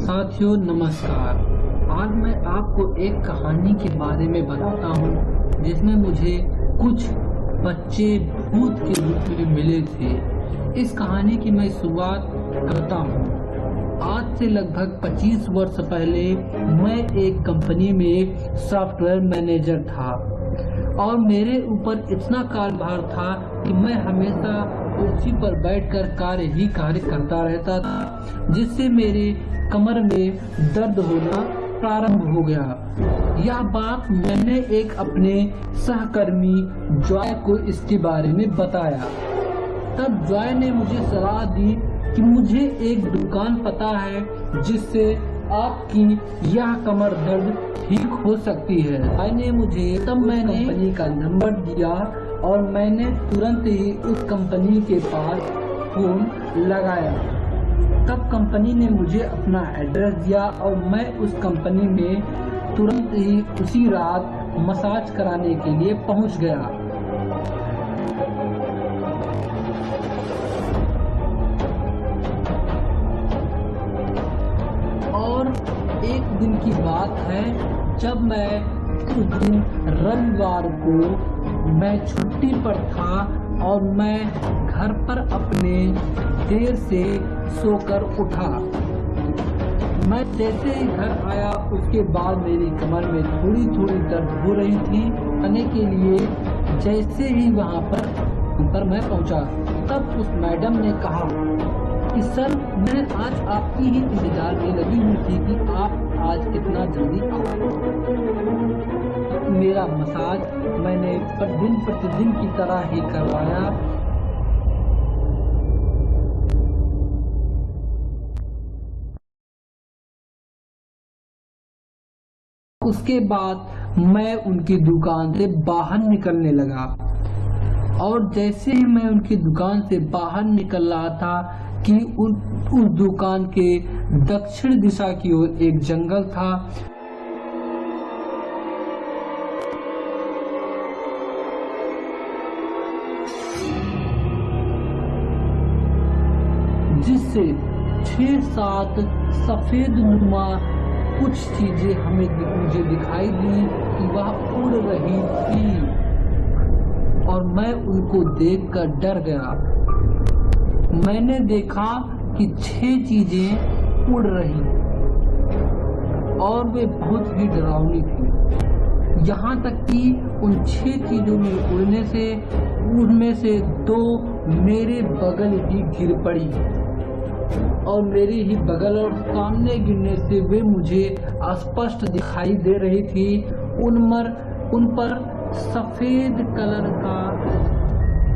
साथियों नमस्कार। आज मैं आपको एक कहानी के बारे में बताता हूँ जिसमें मुझे कुछ बच्चे भूत के रूप में मिले थे। इस कहानी की मैं शुरुआत करता हूँ। आज से लगभग 25 वर्ष पहले मैं एक कंपनी में सॉफ्टवेयर मैनेजर था और मेरे ऊपर इतना कार्यभार था कि मैं हमेशा कुर्सी पर बैठकर कार्य करता रहता था, जिससे मेरे कमर में दर्द होना प्रारंभ हो गया। यह बात मैंने एक अपने सहकर्मी जॉय को इसके बारे में बताया। तब जॉय ने मुझे सलाह दी कि मुझे एक दुकान पता है जिससे आपकी यह कमर दर्द ठीक हो सकती है। मैंने कंपनी का नंबर दिया और मैंने तुरंत ही उस कंपनी के पास फोन लगाया। तब कंपनी ने मुझे अपना एड्रेस दिया और मैं उस कंपनी में तुरंत ही उसी रात मसाज कराने के लिए पहुंच गया। और एक दिन की बात है, जब मैं उस दिन रविवार को मैं छुट्टी पर था और मैं घर पर अपने देर से सोकर उठा। मैं जैसे ही घर आया उसके बाद मेरी कमर में थोड़ी थोड़ी दर्द हो रही थी। आने के लिए जैसे ही वहां पर मैं पहुंचा, तब उस मैडम ने कहा कि सर, मैं आज आपकी ही इंतजार में लगी हुई थी कि आप आज कितना जल्दी आओ। मेरा मसाज मैंने दिन प्रतिदिन की तरह ही करवाया। उसके बाद मैं उनकी दुकान से बाहर निकलने लगा और जैसे ही मैं उनकी दुकान से बाहर निकल रहा था कि उस दुकान के दक्षिण दिशा की ओर एक जंगल था। जिससे 6-7 सफेद नुमा कुछ चीजें मुझे दिखाई दी कि वह उड़ रही थी और मैं उनको देखकर डर गया। मैंने देखा कि 6 चीजें उड़ रही और वे बहुत ही डरावनी थी। यहाँ तक कि उन 6 चीजों में उनमें से 2 मेरे बगल ही गिर पड़ी और मेरे ही बगल और सामने गिरने से वे मुझे स्पष्ट दिखाई दे रही थी। उन पर सफेद कलर का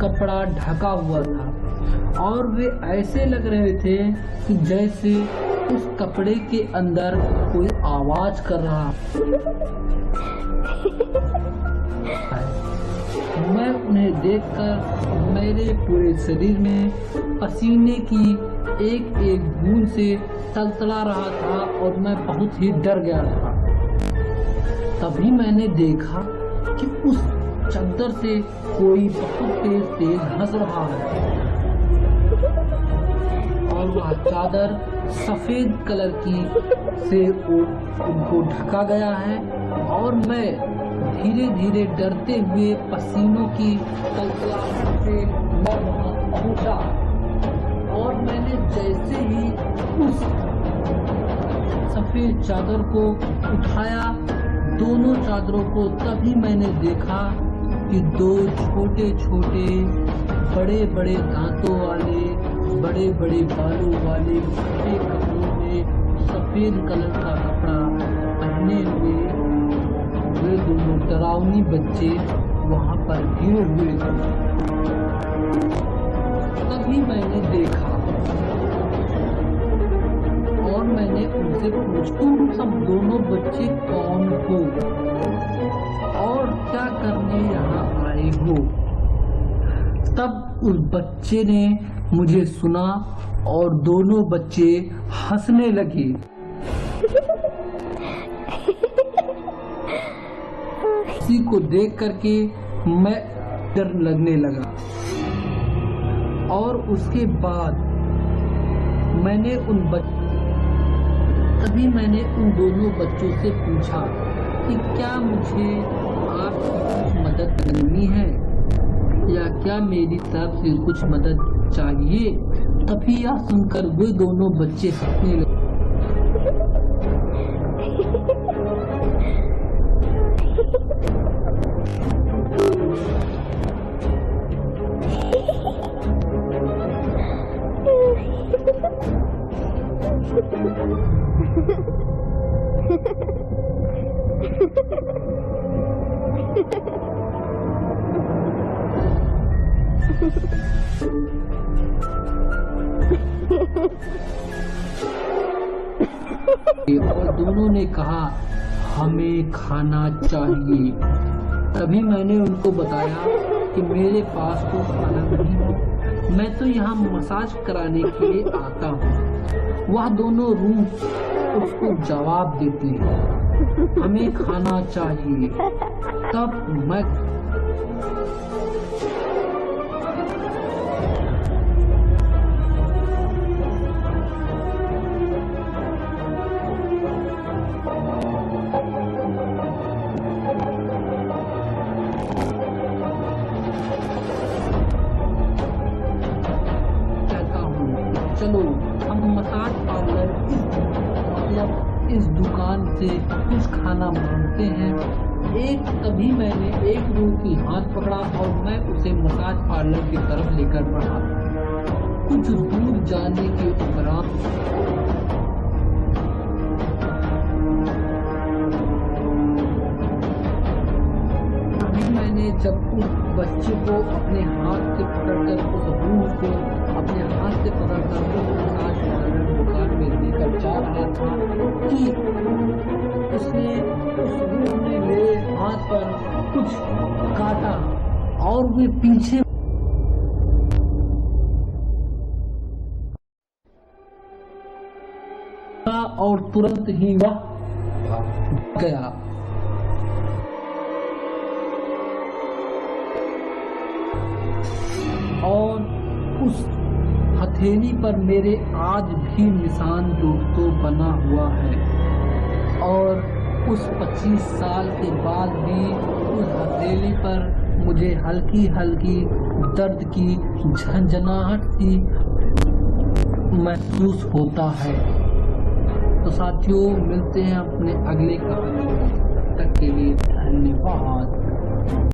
कपड़ा ढका हुआ था और वे ऐसे लग रहे थे कि जैसे उस कपड़े के अंदर कोई आवाज कर रहा। मैं उन्हें देखकर मेरे पूरे शरीर में पसीने की एक एक बूंद से तलतला रहा था और मैं बहुत ही डर गया था। तभी मैंने देखा कि उस चादर से कोई बहुत तेज हंस रहा है और वह चादर सफेद कलर की से उनको ढका गया है और मैं धीरे धीरे डरते हुए पसीनों की तलतलाहट से मैं वहां पहुंचा और मैंने जैसे ही उस सफेद चादर को उठाया, दोनों चादरों को, तभी मैंने देखा कि 2 छोटे छोटे बड़े बड़े दांतों वाले, बड़े बड़े बालों वाले, छोटे कपड़ों में सफेद कलर का कपड़ा पहने हुए वे दोनों डरावनी बच्चे वहां पर गिरे हुए थे। तभी मैंने देखा और मैंने उनसे पूछा, तुम सब दोनों बच्चे कौन हो और क्या करने यहाँ आए हो? तब उस बच्चे ने मुझे सुना और दोनों बच्चे हंसने लगे। किसी को देख करके मैं डर लगने लगा और उसके बाद मैंने तभी मैंने उन दोनों बच्चों से पूछा कि क्या मुझे आपकी कुछ मदद करनी है या क्या मेरी तरफ से कुछ मदद चाहिए। तभी यह सुनकर वे दोनों बच्चे हंसने लगे। और दोनों ने कहा हमें खाना चाहिए। तभी मैंने उनको बताया कि मेरे पास तो खाना नहीं है, मैं तो यहाँ मसाज कराने के लिए आता हूँ। वह दोनों रूह उसको जवाब देते हैं हमें खाना चाहिए। तब मैं चलो हम मसाज पार्लर मतलब इस दुकान से कुछ खाना मांगते हैं। तभी मैंने एक रूह की हाथ पकड़ा और मैं उसे मसाज पार्लर की तरफ लेकर बढ़ा। कुछ दूर जाने के उपरांत मैंने जब उस बच्चे को अपने हाथ से पकड़कर उस रूह को अपने हाथ से पकड़कर उस मसाज पार्लर दुकान में लेकर जा रहा था कि उसने उस रूह ने मेरे हाथ पर कुछ काटा और वे पीछे और तुरंत ही वह गया। और उस हथेली पर मेरे आज भी निशान दोस्तों बना हुआ है। और उस 25 साल के बाद भी उस हथेली पर मुझे हल्की हल्की दर्द की झंझनाहट सी महसूस होता है। तो साथियों मिलते हैं अपने अगले कहानी में, तब तक के लिए धन्यवाद।